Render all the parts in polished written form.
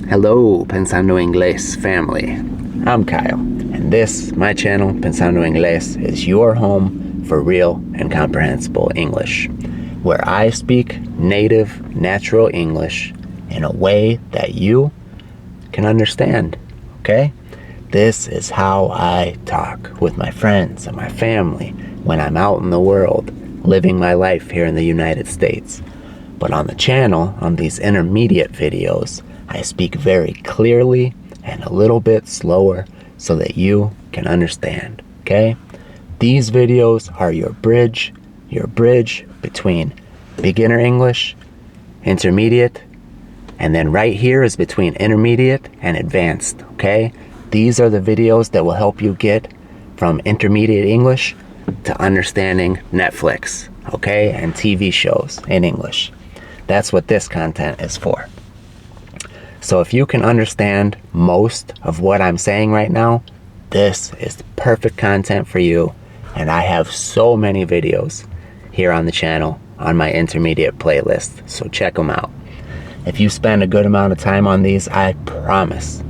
Hello, Pensando Inglés family. I'm Kyle, and this, my channel, Pensando Inglés, is your home for real and comprehensible English, where I speak native, natural English in a way that you can understand, okay? This is how I talk with my friends and my family when I'm out in the world, living my life here in the United States. But on the channel, on these intermediate videos, I speak very clearly and a little bit slower so that you can understand, okay? These videos are your bridge between beginner English, intermediate, and then right here is between intermediate and advanced, okay? These are the videos that will help you get from intermediate English to understanding Netflix, okay? And TV shows in English. That's what this content is for. So if you can understand most of what I'm saying right now, this is the perfect content for you. And I have so many videos here on the channel on my intermediate playlist, so check them out. If you spend a good amount of time on these, I promise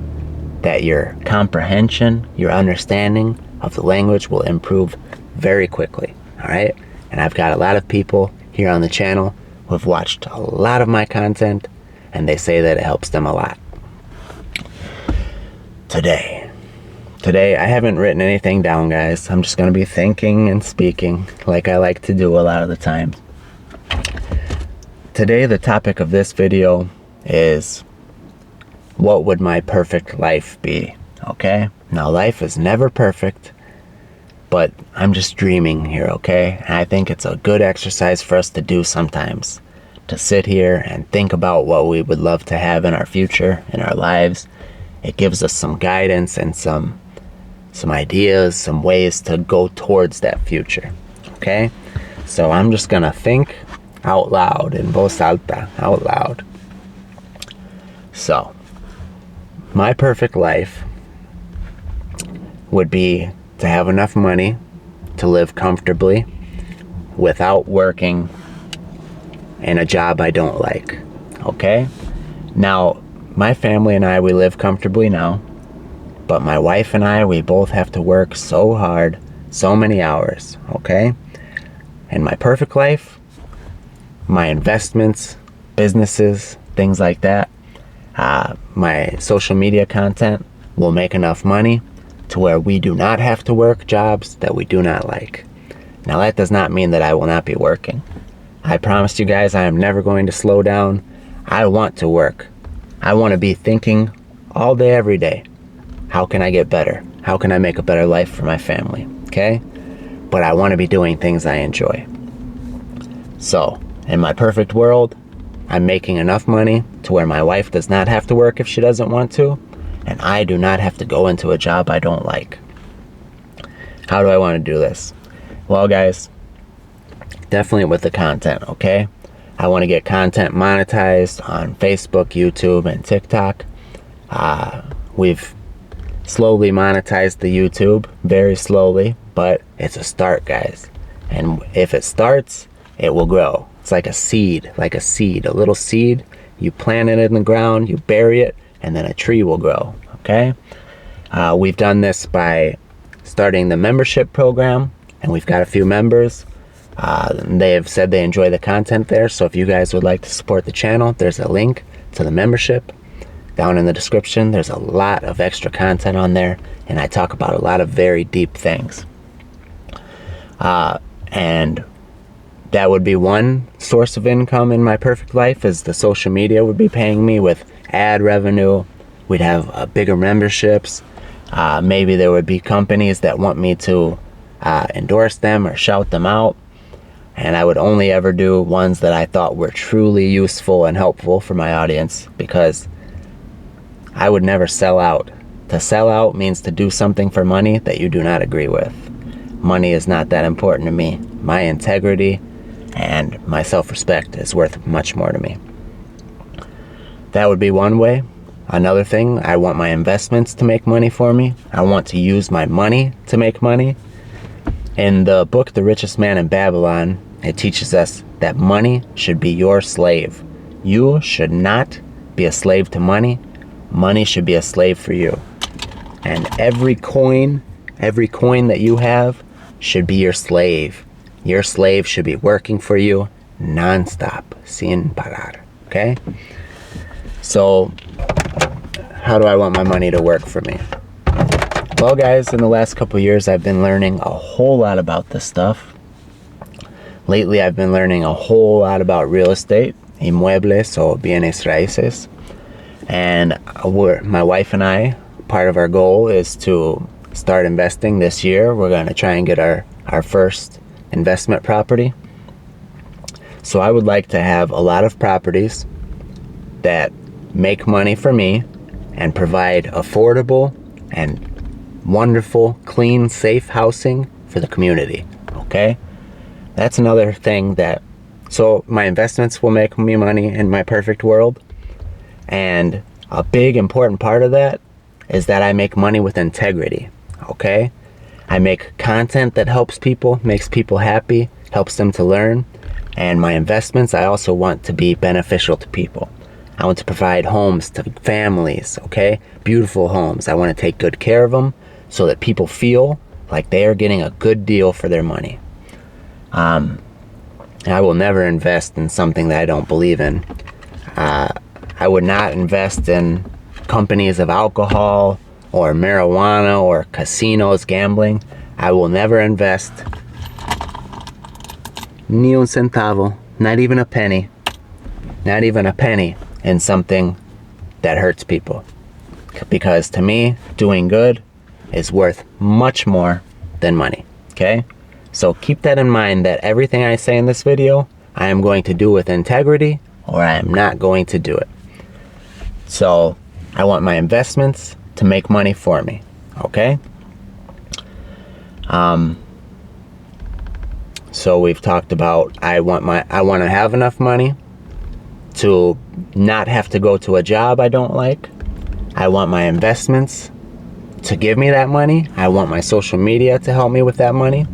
that your comprehension, your understanding of the language will improve very quickly, all right? And I've got a lot of people here on the channel who have watched a lot of my content, and they say that it helps them a lot. Today, I haven't written anything down, guys. I'm just gonna be thinking and speaking like I like to do a lot of the time. Today, the topic of this video is, what would my perfect life be, okay? Now, life is never perfect, but I'm just dreaming here, okay? And I think it's a good exercise for us to do sometimes, to sit here and think about what we would love to have in our future, in our lives. It gives us some guidance and some ideas, some ways to go towards that future, okay? So I'm just gonna think out loud, in voz alta, out loud. So, my perfect life would be to have enough money to live comfortably without working in a job I don't like, okay? Now, my family and I, we live comfortably now, but my wife and I, we both have to work so hard, so many hours, okay? And my perfect life, my investments, businesses, things like that, my social media content will make enough money to where we do not have to work jobs that we do not like. Now, that does not mean that I will not be working. I promised you guys I am never going to slow down. I want to work. I want to be thinking all day, every day. How can I get better? How can I make a better life for my family? Okay? But I want to be doing things I enjoy. So, in my perfect world, I'm making enough money to where my wife does not have to work if she doesn't want to, and I do not have to go into a job I don't like. How do I want to do this? Well, guys, definitely with the content, okay? I want to get content monetized on Facebook, YouTube, and TikTok. We've slowly monetized the YouTube, very slowly, but it's a start, guys. And if it starts, it will grow. It's like a seed, a little seed. You plant it in the ground, you bury it, and then a tree will grow, okay? We've done this by starting the membership program, and we've got a few members. They have said they enjoy the content there, so if you guys would like to support the channel, there's a link to the membership down in the description. There's a lot of extra content on there, and I talk about a lot of very deep things. And that would be one source of income in my perfect life, is the social media would be paying me with ad revenue. We'd have bigger memberships. Maybe there would be companies that want me to endorse them or shout them out. And I would only ever do ones that I thought were truly useful and helpful for my audience, because I would never sell out. To sell out means to do something for money that you do not agree with. Money is not that important to me. My integrity and my self-respect is worth much more to me. That would be one way. Another thing, I want my investments to make money for me. I want to use my money to make money. In the book, The Richest Man in Babylon, it teaches us that money should be your slave. You should not be a slave to money. money should be a slave for you. And every coin that you have should be your slave. Your slave should be working for you non-stop, sin parar, okay? So, how do I want my money to work for me? Well, guys, in the last couple of years, I've been learning a whole lot about this stuff. Lately, I've been learning a whole lot about real estate, inmuebles o bienes raíces. And my wife and I, part of our goal is to start investing this year. We're going to try and get our first investment property. So I would like to have a lot of properties that make money for me and provide affordable and wonderful, clean, safe housing for the community, okay? That's another thing so my investments will make me money in my perfect world. And a big important part of that is that I make money with integrity, okay? I make content that helps people, makes people happy, helps them to learn. And my investments, I also want to be beneficial to people. I want to provide homes to families, okay? Beautiful homes. I want to take good care of them so that people feel like they are getting a good deal for their money. I will never invest in something that I don't believe in. I would not invest in companies of alcohol or marijuana or casinos, gambling. I will never invest ni un centavo, not even a penny in something that hurts people. Because to me, doing good is worth much more than money, okay? So keep that in mind, that everything I say in this video, I am going to do with integrity or I am not going to do it. So I want my investments to make money for me, okay? So we've talked about I want to have enough money to not have to go to a job I don't like. I want my investments to give me that money. I want my social media to help me with that money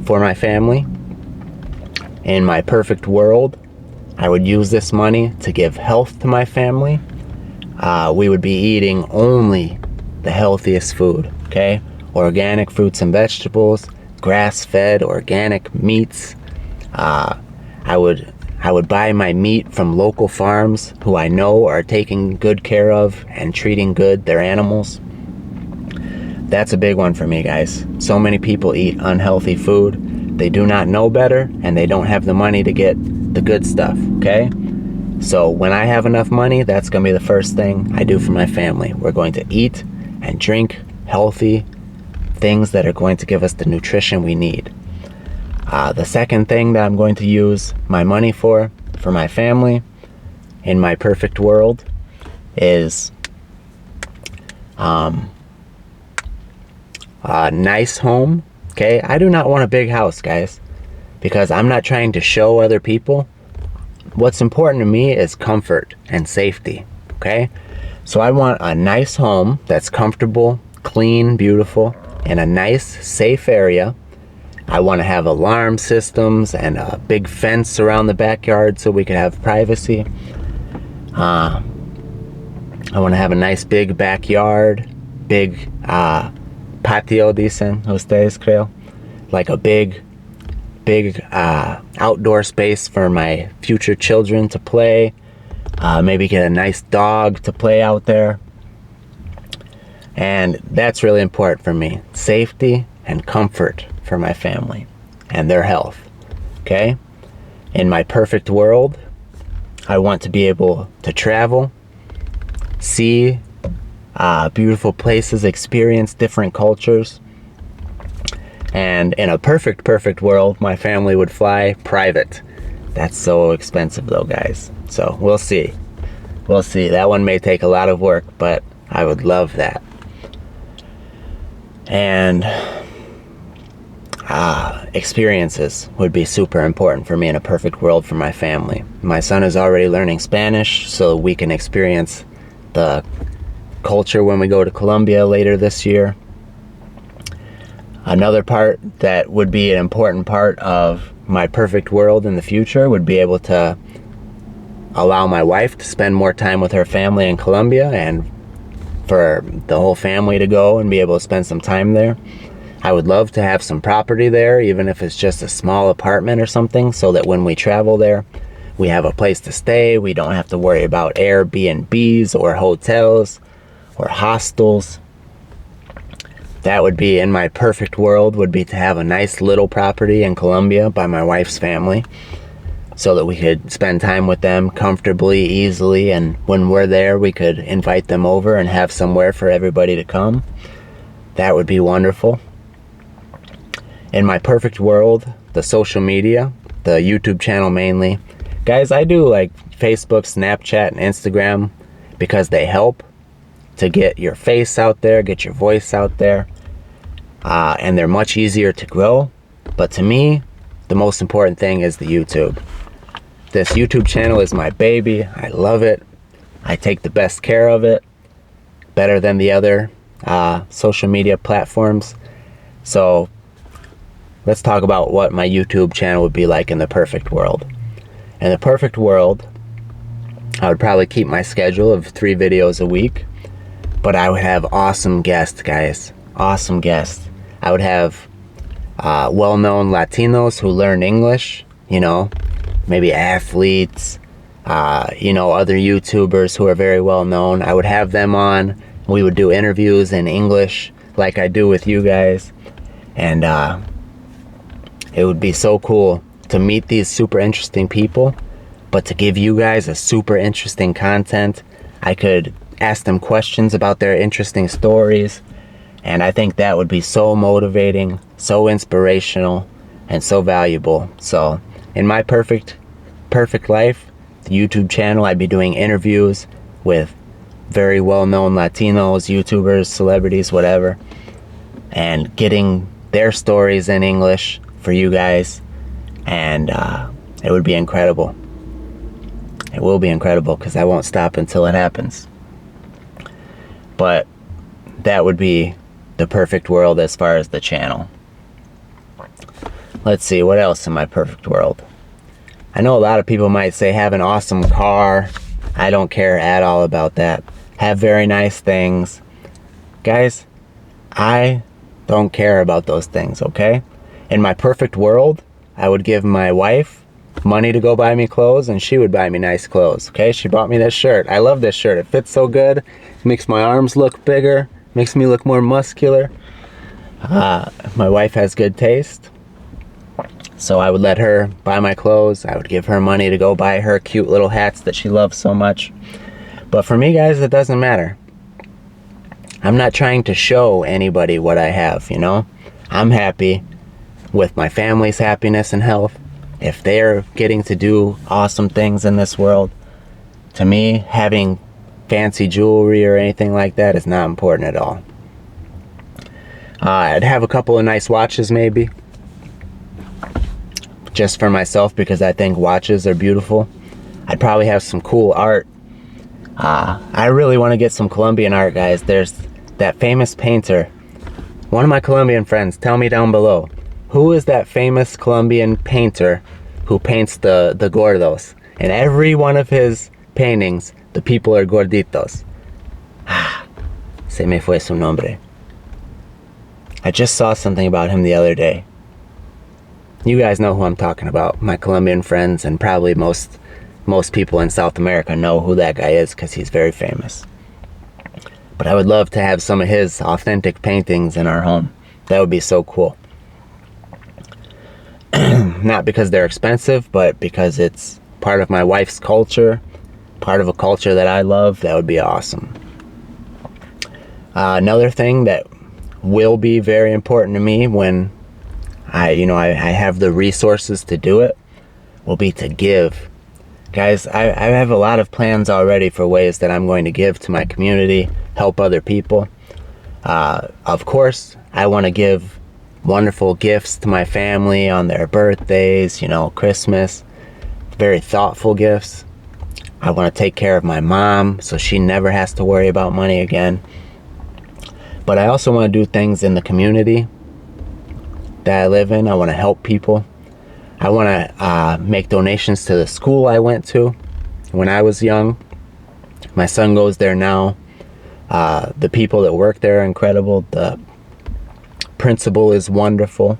for my family. In my perfect world, I would use this money to give health to my family. We would be eating only the healthiest food, okay? Organic fruits and vegetables, grass-fed organic meats. I would buy my meat from local farms who I know are taking good care of and treating good their animals. That's a big one for me, guys. So many people eat unhealthy food. They do not know better and they don't have the money to get the good stuff, okay? So when I have enough money, that's going to be the first thing I do for my family. We're going to eat and drink healthy things that are going to give us the nutrition we need. The second thing that I'm going to use my money for my family in my perfect world is a nice home, okay? I do not want a big house, guys, because I'm not trying to show other people. What's important to me is comfort and safety, okay? So I want a nice home that's comfortable, clean, beautiful, in a nice, safe area. I want to have alarm systems and a big fence around the backyard so we could have privacy. I want to have a nice big backyard, big patio, dicen ustedes, creo. Like a big outdoor space for my future children to play. Maybe get a nice dog to play out there. And that's really important for me. Safety and comfort for my family and their health, okay? In my perfect world, I want to be able to travel, see beautiful places, experience different cultures. And in a perfect world, my family would fly private. That's so expensive though, guys. So we'll see. We'll see. That one may take a lot of work, but I would love that. And experiences would be super important for me in a perfect world for my family. My son is already learning Spanish, so we can experience the culture when we go to Colombia later this year. Another part that would be an important part of my perfect world in the future would be able to allow my wife to spend more time with her family in Colombia and for the whole family to go and be able to spend some time there. I would love to have some property there, even if it's just a small apartment or something, so that when we travel there, we have a place to stay. We don't have to worry about Airbnbs or hotels or hostels. That would be, in my perfect world, would be to have a nice little property in Colombia by my wife's family, so that we could spend time with them comfortably, easily, and when we're there, we could invite them over and have somewhere for everybody to come. That would be wonderful. In my perfect world, the social media, the YouTube channel mainly. Guys, I do like Facebook, Snapchat, and Instagram because they help to get your face out there, get your voice out there, and they're much easier to grow. But to me, the most important thing is the YouTube. This YouTube channel is my baby. I love it. I take the best care of it, better than the other social media platforms. So let's talk about what my YouTube channel would be like in the perfect world. In the perfect world, I would probably keep my schedule of 3 videos a week, but I would have awesome guests, guys. Awesome guests. I would have well-known Latinos who learn English, you know, maybe athletes, you know, other YouTubers who are very well known. I would have them on. We would do interviews in English like I do with you guys. And it would be so cool to meet these super interesting people, but to give you guys a super interesting content. I could ask them questions about their interesting stories, and I think that would be so motivating, so inspirational, and so valuable. So in my perfect life, the YouTube channel, I'd be doing interviews with very well-known Latinos, YouTubers, celebrities, whatever, and getting their stories in English for you guys. And it would be incredible. It will be incredible because I won't stop until it happens. But that would be the perfect world as far as the channel. Let's see, what else in my perfect world? I know a lot of people might say have an awesome car. I don't care at all about that. Have very nice things. Guys, I don't care about those things, okay? In my perfect world, I would give my wife money to go buy me clothes, and she would buy me nice clothes, okay? She bought me this shirt. I love this shirt. It fits so good. It makes my arms look bigger. Makes me look more muscular. My wife has good taste. So I would let her buy my clothes. I would give her money to go buy her cute little hats that she loves so much. But for me, guys, it doesn't matter. I'm not trying to show anybody what I have, you know? I'm happy with my family's happiness and health. If they're getting to do awesome things in this world, to me, having fancy jewelry or anything like that is not important at all. I'd have a couple of nice watches maybe, just for myself, because I think watches are beautiful. I'd probably have some cool art. I really want to get some Colombian art, guys. There's that famous painter. One of my Colombian friends, tell me down below, who is that famous Colombian painter who paints the gordos? In every one of his paintings, the people are gorditos. Se me fue su nombre. I just saw something about him the other day. You guys know who I'm talking about. My Colombian friends, and probably most people in South America know who that guy is because he's very famous. But I would love to have some of his authentic paintings in our home. That would be so cool. Not because they're expensive, but because it's part of my wife's culture, part of a culture that I love. That would be awesome. Another thing that will be very important to me when I have the resources to do it will be to give. Guys, I have a lot of plans already for ways that I'm going to give to my community, help other people. Of course, I want to give wonderful gifts to my family on their birthdays, Christmas, very thoughtful gifts. I want to take care of my mom so she never has to worry about money again. But I also want to do things in the community that I live in. I want to help people. I want to make donations to the school I went to when I was young. My son goes there now. The people that work there are incredible. The principal is wonderful.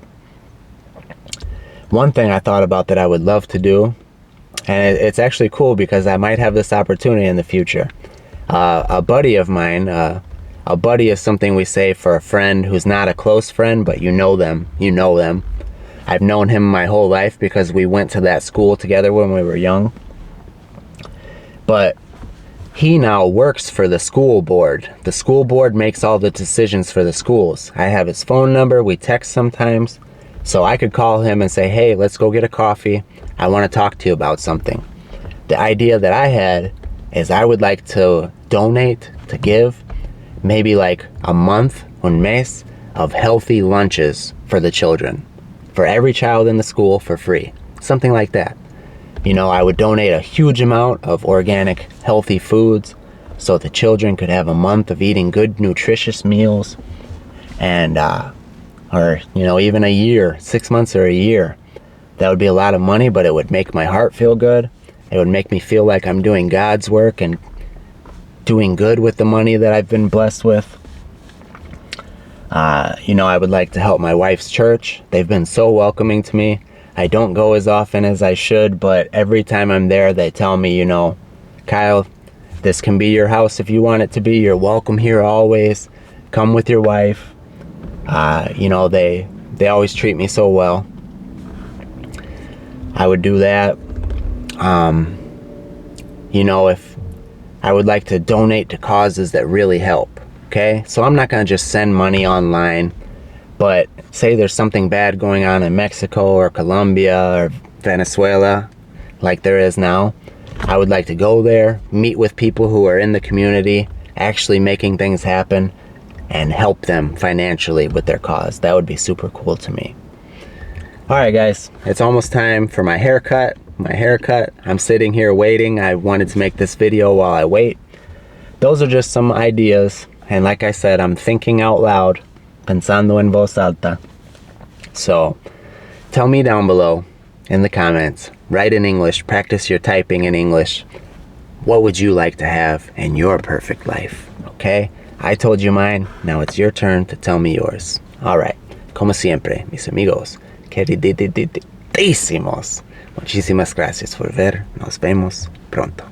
One thing I thought about that I would love to do, and it's actually cool because I might have this opportunity in the future. A buddy of mine, a buddy is something we say for a friend who's not a close friend, but you know them. I've known him my whole life because we went to that school together when we were young. But he now works for the school board. The school board makes all the decisions for the schools. I have his phone number, we text sometimes. So I could call him and say, hey, let's go get a coffee. I want to talk to you about something. The idea that I had is I would like to donate, to give, maybe like a month, un mes, of healthy lunches for the children. For every child in the school for free. Something like that. You know, I would donate a huge amount of organic, healthy foods so the children could have a month of eating good, nutritious meals. And, or, you know, even a year, 6 months or a year. That would be a lot of money, but it would make my heart feel good. It would make me feel like I'm doing God's work and doing good with the money that I've been blessed with. You know, I would like to help my wife's church. They've been so welcoming to me. I don't go as often as I should, but every time I'm there, they tell me, you know, Kyle, this can be your house if you want it to be. You're welcome here always. Come with your wife. You know, they always treat me so well. I would do that. You know, if I would like to donate to causes that really help. Okay, so I'm not going to just send money online, but say there's something bad going on in Mexico or Colombia or Venezuela, like there is now. I would like to go there, meet with people who are in the community, actually making things happen, and help them financially with their cause. That would be super cool to me. Alright guys, it's almost time for my haircut. I'm sitting here waiting. I wanted to make this video while I wait. Those are just some ideas. And like I said, I'm thinking out loud, pensando en voz alta. So, tell me down below in the comments, write in English, practice your typing in English. What would you like to have in your perfect life? Okay? I told you mine, now it's your turn to tell me yours. Alright, como siempre, mis amigos, queridísimos. Muchísimas gracias por ver, nos vemos pronto.